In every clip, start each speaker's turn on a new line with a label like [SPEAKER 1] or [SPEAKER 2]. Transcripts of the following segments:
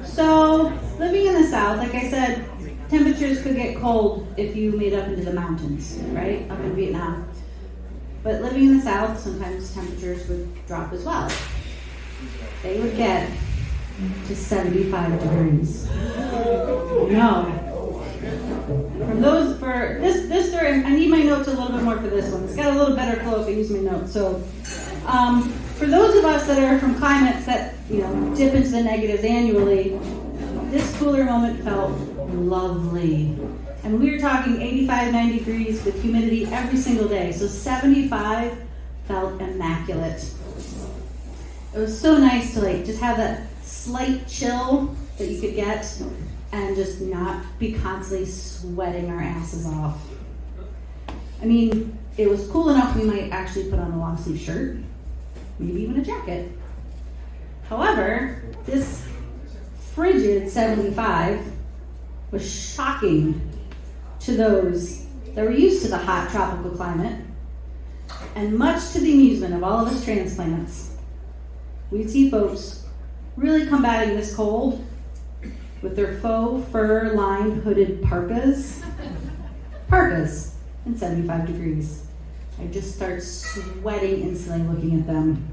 [SPEAKER 1] So, living in the South, like I said, temperatures could get cold if you made up into the mountains, right? Up in Vietnam. But living in the South, sometimes temperatures would drop as well. They would get to 75 degrees. No. For this story, I need my notes a little bit more for this one. It's got a little better flow if I use my notes. So, for those of us that are from climates that dip into the negatives annually, this cooler moment felt lovely. And we were talking 85, 90 degrees with humidity every single day. So 75 felt immaculate. It was so nice to just have that slight chill that you could get and just not be constantly sweating our asses off. I mean, it was cool enough we might actually put on a long sleeve shirt, maybe even a jacket. However, this frigid 75 was shocking to those that were used to the hot tropical climate, and much to the amusement of all of us transplants, we'd see folks really combating this cold with their faux fur lined hooded parkas in 75 degrees. I just start sweating instantly looking at them.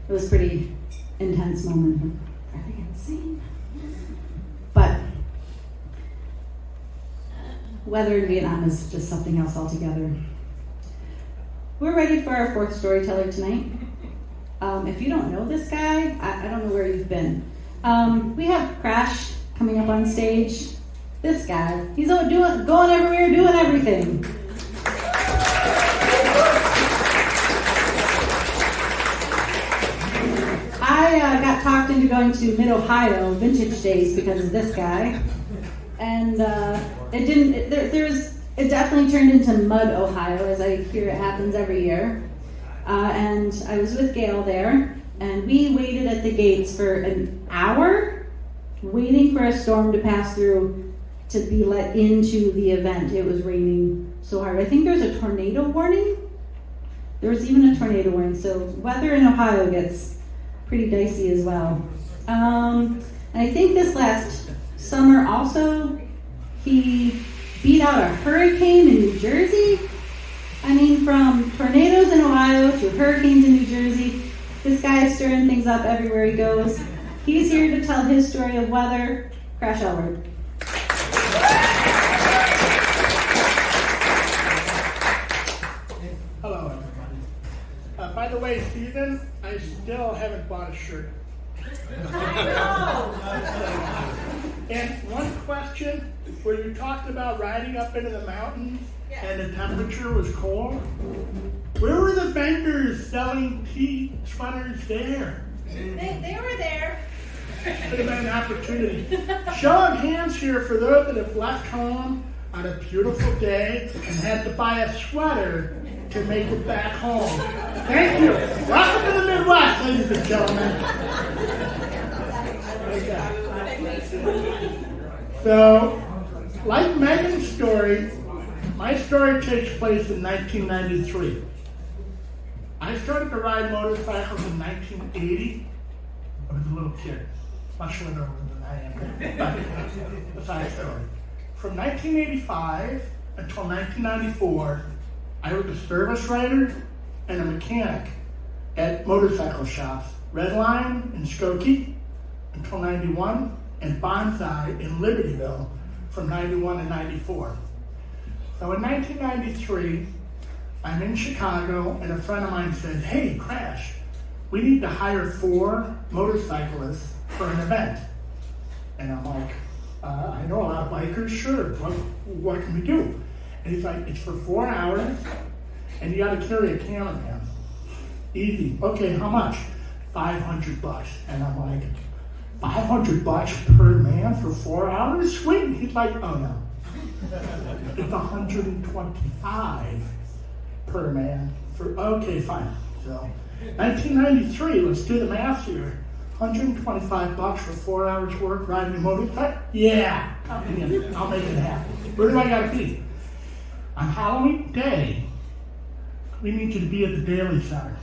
[SPEAKER 1] It was a pretty intense moment. Are they insane? But weather in Vietnam is just something else altogether. We're ready for our fourth storyteller tonight. If you don't know this guy, I don't know where you've been. We have Crash coming up on stage. This guy, he's going everywhere, doing everything. I got talked into going to Mid-Ohio Vintage Days because of this guy. And it definitely turned into Mud, Ohio, as I hear it happens every year. And I was with Gail there, and we waited at the gates for an hour, waiting for a storm to pass through to be let into the event. It was raining so hard. I think there was a tornado warning. There was even a tornado warning, so weather in Ohio gets pretty dicey as well. And I think this last summer also, he beat out a hurricane in New Jersey. I mean, from tornadoes in Ohio to hurricanes in New Jersey, this guy is stirring things up everywhere he goes. He's here to tell his story of weather. Crash Elward.
[SPEAKER 2] Hello, everybody. By the way, Stephen, I still haven't bought a shirt. And one question, where you talked about riding up into the mountains and the temperature was cold, where were the vendors selling tea sweaters there?
[SPEAKER 3] They were there.
[SPEAKER 2] Could have been an opportunity. Show of hands here for those that have left home on a beautiful day and had to buy a sweater to make it back home. Thank you. Welcome to the Midwest, ladies and gentlemen. So, like Megan's story, my story takes place in 1993. I started to ride motorcycles in 1980. I was a little kid, much older than I am, but besides the story. From 1985 until 1994, I was a service rider and a mechanic at motorcycle shops, Redline in Skokie until 91, and Bonsai in Libertyville from 91 to 94. So in 1993, I'm in Chicago, and a friend of mine said, "Hey, Crash, we need to hire 4 motorcyclists for an event." And I'm like, I know a lot of bikers, sure, what can we do? And he's like, "It's for 4 hours, and you gotta carry a cameraman. Easy. Okay, how much? $500. And I'm like, $500 per man for 4 hours? Sweet. And he's like, "Oh no. It's $125 per man for, okay, fine." So 1993, let's do the math here. $125 for 4 hours work riding a motorcycle? Yeah, I'll make it happen. Where do I gotta be? On Halloween Day, we need you to be at the Daily Center.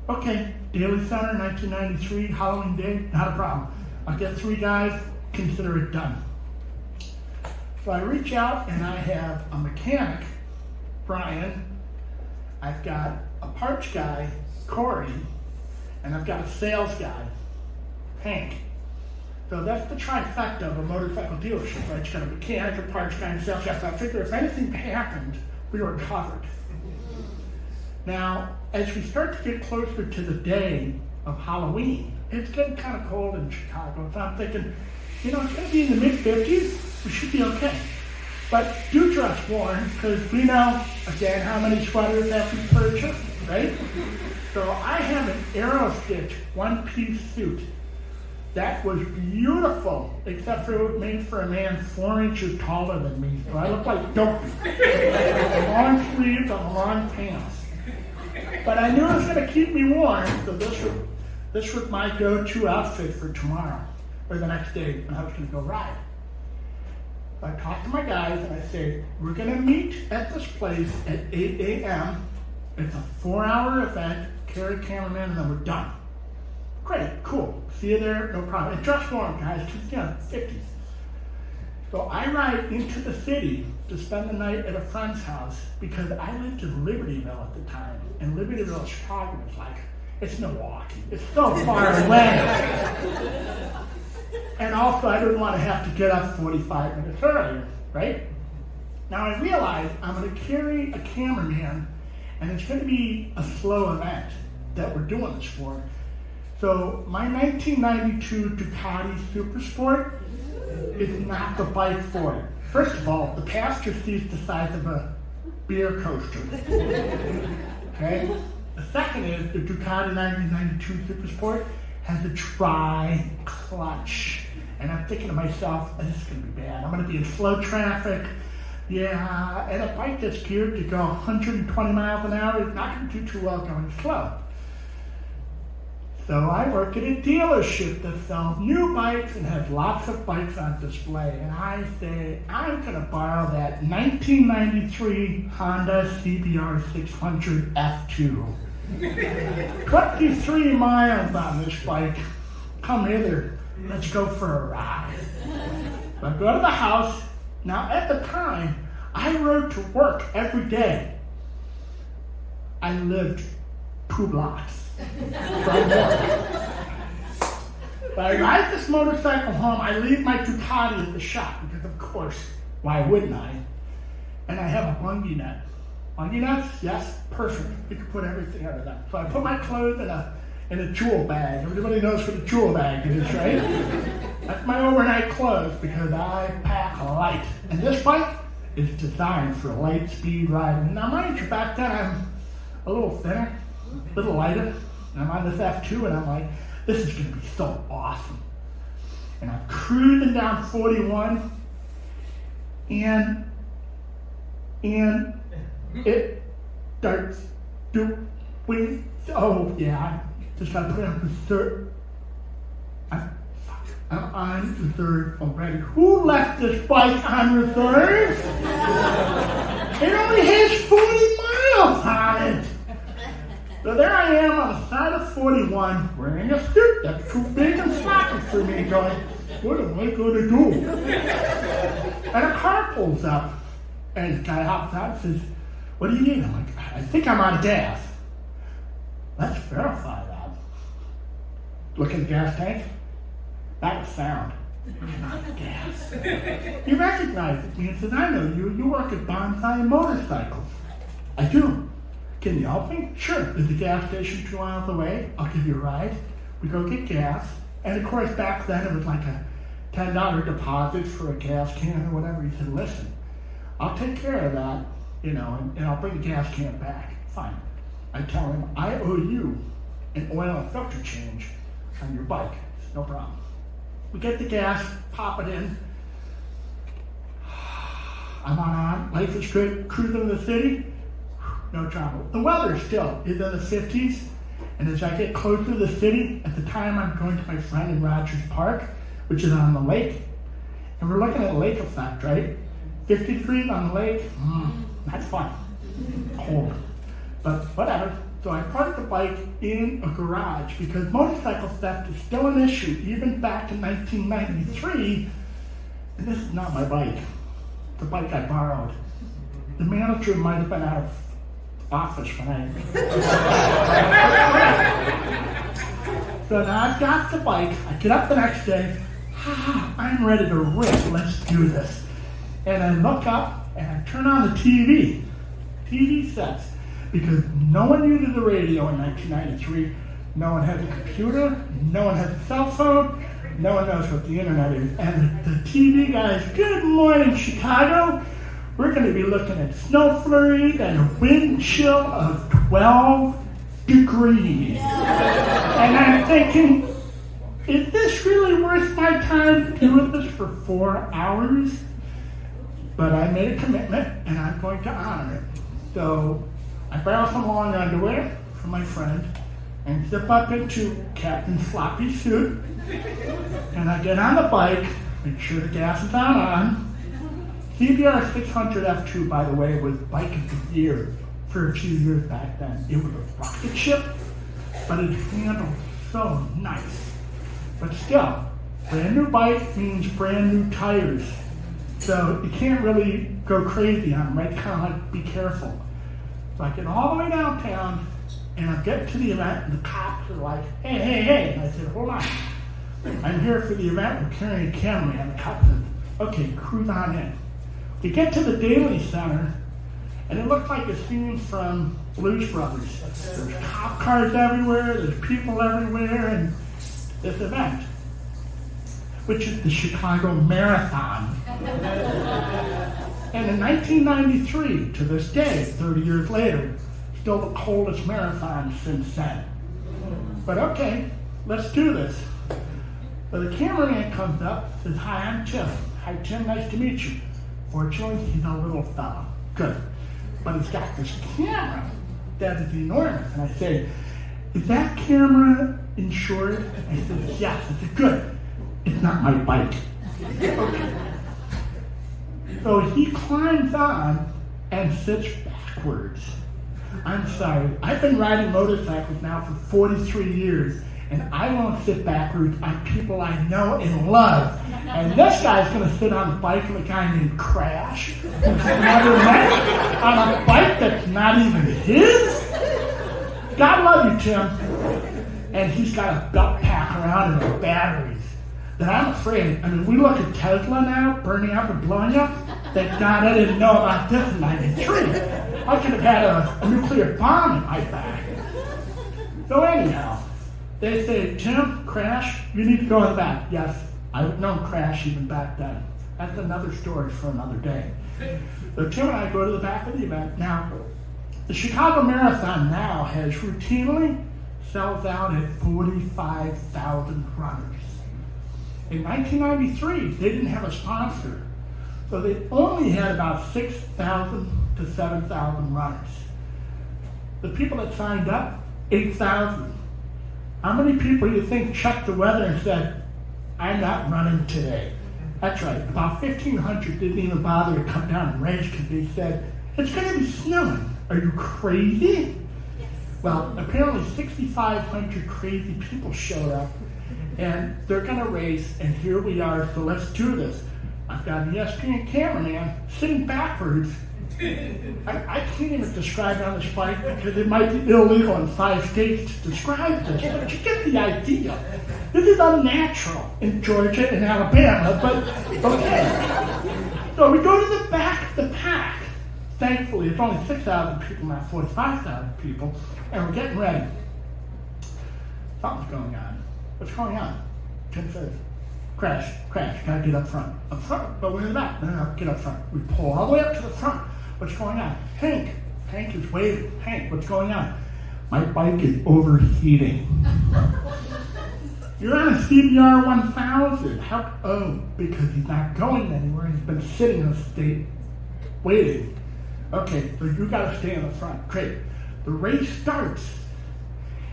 [SPEAKER 2] Okay, Daily Center, 1993, Halloween Day, not a problem. I'll get 3 guys, consider it done. So I reach out and I have a mechanic, Brian, I've got a parts guy, Corey, and I've got a sales guy, Hank. So that's the trifecta of a motorcycle dealership, right? You got a mechanic, a parts guy, and a sales guy. So I figure if anything happened, we were covered. Now, as we start to get closer to the day of Halloween, it's getting kind of cold in Chicago. So I'm thinking, it's going to be in the mid-50s. We should be okay. But do dress warm, because we know, again, how many sweaters have we purchased, right? So I have an Aero Stitch one-piece suit. That was beautiful, except for it was made for a man 4 inches taller than me, so I look like Dopey. Long sleeves and long pants. But I knew it was going to keep me warm, so this was my go-to outfit for tomorrow, or the next day, when I was going to go ride. So I talked to my guys, and I say, we're going to meet at this place at 8 a.m. It's a 4-hour event, carry a cameraman, and then we're done. Great, cool. See you there, no problem. And dress warm, guys, 50s. So I ride into the city to spend the night at a friend's house because I lived in Libertyville at the time. And Libertyville, Chicago was like, it's Milwaukee. It's so far away. And also, I didn't want to have to get up 45 minutes earlier, right? Now I realize I'm going to carry a cameraman, and it's going to be a slow event that we're doing this for. So my 1992 Ducati Supersport is not the bike for it. First of all, the passenger seat's the size of a beer coaster. Okay? The second is the Ducati 1992 Supersport has a tri-clutch. And I'm thinking to myself, this is going to be bad. I'm going to be in slow traffic. Yeah, and a bike that's geared to go 120 miles an hour is not going to do too well going slow. So I work at a dealership that sells new bikes and has lots of bikes on display. And I say, I'm going to borrow that 1993 Honda CBR 600 F2. 23 miles on this bike. Come hither. Let's go for a ride. So I go to the house. Now at the time, I rode to work every day. I lived 2 blocks. But I ride this motorcycle home, I leave my Ducati in the shop because of course, why wouldn't I? And I have a bungee net. Bungee nets? Yes, perfect. You can put everything under them. So I put my clothes in a jewel bag. Everybody knows what a jewel bag is, right? That's my overnight clothes because I pack light. And this bike is designed for light speed riding. Now mind you, back then I'm a little thinner, a little lighter. And I'm on this F2 and I'm like, this is going to be so awesome. And I'm cruising down 41 and it starts doing, oh yeah, I just got to put on reserve. I'm on reserve already. Who left this bike on reserve? It only has 40 miles on it. So there I am on the side of 41, wearing a suit that's too big and sloppy for me, going, what am I going to do? And a car pulls up, and the guy hops out and says, what do you need? I'm like, I think I'm out of gas. Let's verify that. Look in the gas tank. That was sound. I'm out of gas. He recognizes me and says, I know you. You work at Bonsai Motorcycles. I do. Can you help me? Sure. There's a gas station 2 miles away. I'll give you a ride. We go get gas. And of course, back then it was like a $10 deposit for a gas can or whatever. He said, listen, I'll take care of that, and I'll bring the gas can back. Fine. I tell him, I owe you an oil and filter change on your bike. No problem. We get the gas, pop it in. I'm on. Life is good. Cruising in the city. No trouble. The weather still is in the 50s, and as I get closer to the city, at the time I'm going to my friend in Rogers Park, which is on the lake, and we're looking at lake effect, right? 50 degrees on the lake, that's fun. Cold. But whatever, So I parked the bike in a garage because motorcycle theft is still an issue, even back in 1993. And this is not my bike. The bike I borrowed. The manager might have been out of office when So now I've got the bike. I get up the next day. I'm ready to rip. Let's do this. And I look up and I turn on the TV. TV sets. Because no one used the radio in 1993. No one had a computer. No one had a cell phone. No one knows what the internet is. And the TV guys, good morning, Chicago. We're going to be looking at snow flurries and a wind chill of 12 degrees. And I'm thinking, is this really worth my time doing this for 4 hours? But I made a commitment, and I'm going to honor it. So I borrow some long underwear from my friend and zip up into Captain's floppy suit. And I get on the bike, make sure the gas is on. CBR 600 F2, by the way, was bike of the year for a few years back then. It was a rocket ship, but it handled so nice. But still, brand new bike means brand new tires. So you can't really go crazy on them, right? Kind of like be careful. So I get all the way downtown, and I get to the event, and the cops are like, hey. And I said, hold on. I'm here for the event. We're carrying a camera. And the cop said, okay, cruise on in. We get to the Daily Center, and it looked like a scene from Blues Brothers. There's cop cars everywhere. There's people everywhere. And this event, which is the Chicago Marathon. And in 1993, to this day, 30 years later, still the coldest marathon since then. But okay, let's do this. So the cameraman comes up, says, hi, I'm Tim. Hi, Tim, nice to meet you. Fortunately, he's a little fella. Good. But he's got this camera that is enormous. And I say, is that camera insured? And he says, yes. I said, good. It's not my bike. Okay. So he climbs on and sits backwards. I'm sorry. I've been riding motorcycles now for 43 years, and I won't sit backwards on people I know and love. And this guy's going to sit on the bike of a guy named Crash, who's never met, on a bike that's not even his. God love you, Tim. And he's got a belt pack around and the batteries. That I'm afraid, we look at Tesla now, burning up and blowing up. Thank God I didn't know about this in 93. I could have had a nuclear bomb in my back. So anyhow, they say, Tim, Crash, you need to go in the back. Yes, I've known Crash even back then. That's another story for another day. So Tim and I go to the back of the event. Now, the Chicago Marathon now has routinely sells out at 45,000 runners. In 1993, they didn't have a sponsor, so they only had about 6,000 to 7,000 runners. The people that signed up, 8,000. How many people do you think checked the weather and said, I'm not running today? That's right, about 1,500 didn't even bother to come down and race because they said, it's going to be snowing. Are you crazy? Yes. Well, apparently 6,500 crazy people showed up. And they're going to race, and here we are, so let's do this. I've got an ESPN cameraman sitting backwards. I can't even describe it on this bike because it might be illegal in 5 states to describe this, but you get the idea. This is unnatural in Georgia and Alabama, but okay. So we go to the back of the pack. Thankfully, it's only 6,000 people, not 45,000 people, and we're getting ready. Something's going on. What's going on? Tim says, Crash, gotta get up front. Up front? But we're in the back. No, get up front. We pull all the way up to the front. What's going on? Hank is waving. Hank, what's going on? My bike is overheating. You're on a CBR 1000. How? Oh, because he's not going anywhere. He's been sitting in a state waiting. Okay, so you gotta stay in the front. Great. The race starts.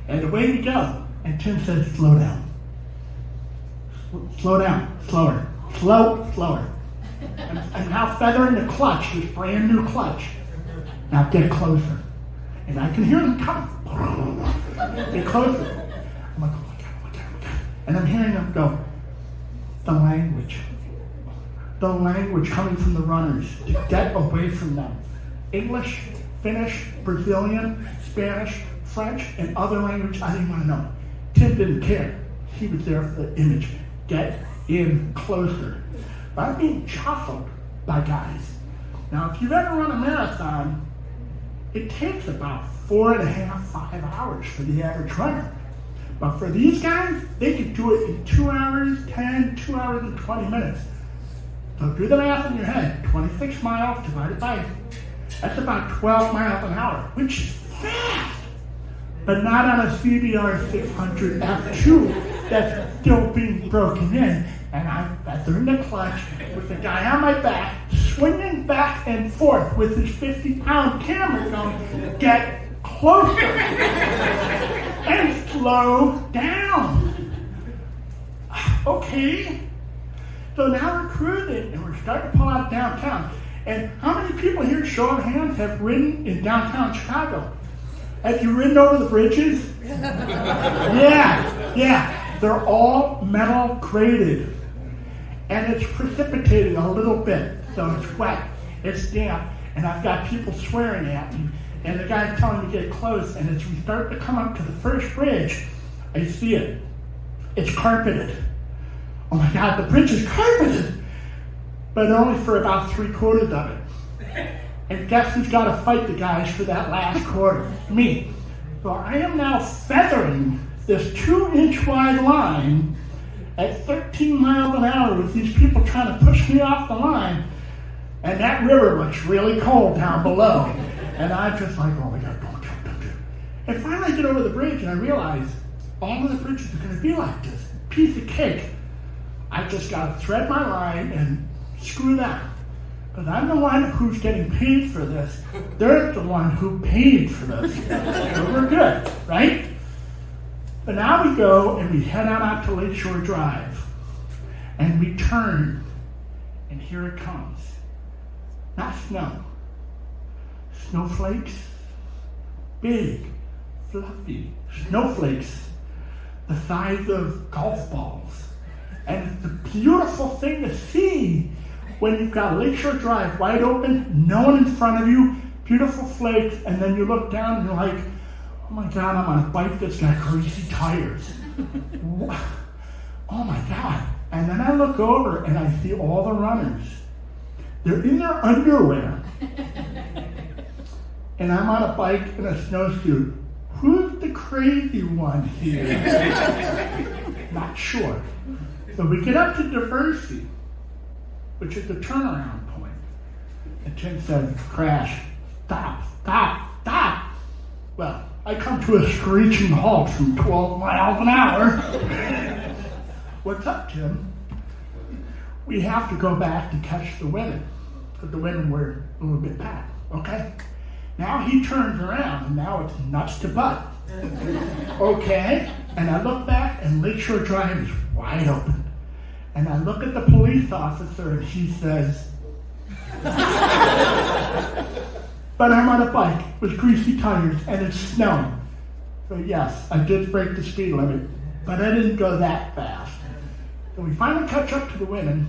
[SPEAKER 2] And away we go. And Tim says, slow down. Slow down. Slower. Slower. I'm now feathering the clutch, this brand new clutch. Now get closer. And I can hear them come. Get closer. I'm like, oh my God, oh my God, oh my God. And I'm hearing them go, the language coming from the runners to get away from them. English, Finnish, Brazilian, Spanish, French, and other language I didn't want to know. Tim didn't care. He was there for the image. Get in closer. But I'm being jostled by guys. Now, if you've ever run a marathon, it takes about 4.5, 5 hours for the average runner. But for these guys, they could do it in 2 hours, 2 hours and 20 minutes. So do the math in your head. 26 miles divided by, that's about 12 miles an hour, which is fast. But not on a CBR 600 F2 that's still being broken in. And I'm in the clutch with the guy on my back, swinging back and forth with his 50-pound camera going, get closer and slow down. Okay. So now we're cruising and we're starting to pull out downtown. And how many people here, show of hands, have ridden in downtown Chicago? Have you ridden over the bridges? Yeah. They're all metal graded. And it's precipitating a little bit. So it's wet, it's damp, and I've got people swearing at me. And the guy's telling me to get close, and as we start to come up to the first bridge, I see it. It's carpeted. Oh my God, the bridge is carpeted! But only for about 3/4 of it. And guess who's got to fight the guys for that last quarter? Me. So I am now feathering this 2-inch wide line at 13 miles an hour with these people trying to push me off the line. And that river looks really cold down below. And I'm just like, oh my God, don't do. And finally I get over the bridge and I realize all of the bridges are going to be like this. Piece of cake. I just got to thread my line and screw that. Because I'm the one who's getting paid for this. They're the one who paid for this. So we're good, right? But now we go and we head out to Lakeshore Drive. And we turn. And here it comes. Not snow. Snowflakes. Big, fluffy snowflakes the size of golf balls. And it's a beautiful thing to see when you've got Lakeshore Drive wide open, no one in front of you, beautiful flakes, and then you look down and you're like, oh my God, I'm on a bike that's got greasy tires. Oh my God. And then I look over and I see all the runners. They're in their underwear. And I'm on a bike in a snowsuit. Who's the crazy one here? Not sure. So we get up to Diversity, which is the turnaround point. And Tim says, crash, stop. Well, I come to a screeching halt from 12 miles an hour. What's up, Tim? We have to go back to catch the women, because the women were a little bit packed, okay? Now he turns around, and now it's nuts to butt. Okay, and I look back, and Lakeshore Drive is wide open. And I look at the police officer, and he says, but I'm on a bike with greasy tires, and it's snowing. So yes, I did break the speed limit, but I didn't go that fast. So we finally catch up to the women,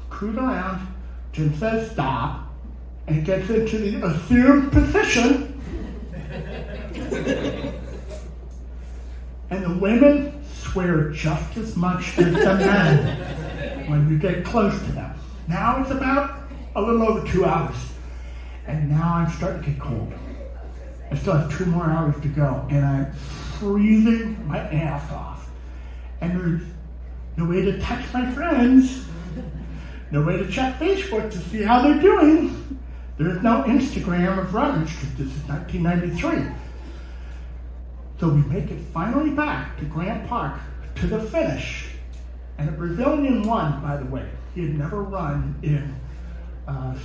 [SPEAKER 2] cruise around, Jim says stop, and gets into the assumed position. And the women swear just as much as the men when you get close to them. Now it's about a little over 2 hours. And now I'm starting to get cold. I still have 2 more hours to go, and I'm freezing my ass off. And there's no way to text my friends, no way to check Facebook to see how they're doing. There's no Instagram of runners, because this is 1993. So we make it finally back to Grant Park, to the finish. And a Brazilian won, by the way. He had never run in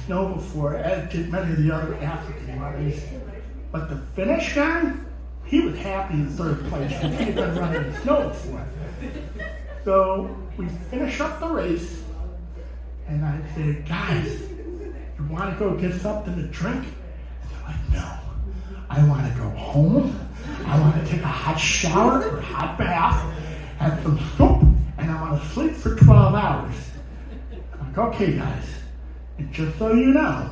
[SPEAKER 2] snow before, as did many of the other African runners. But the Finnish guy, he was happy in third place because he had been running in snow before. So we finish up the race, and I say, guys, you want to go get something to drink? And they're like, no, I want to go home. I want to take a hot shower or a hot bath, have some soup, and I want to sleep for 12 hours. I'm like, okay, guys, and just so you know,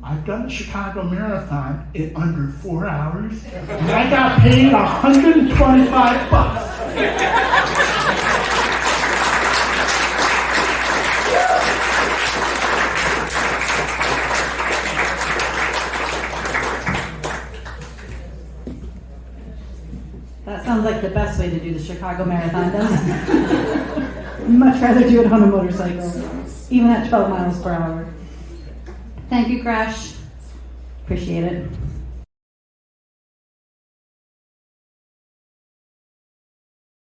[SPEAKER 2] I've done the Chicago Marathon in under 4 hours, and I got paid $125.
[SPEAKER 1] That sounds like the best way to do the Chicago Marathon, doesn't it? Much rather do it on a motorcycle, even at 12 miles per hour. Thank you, Crash. Appreciate it.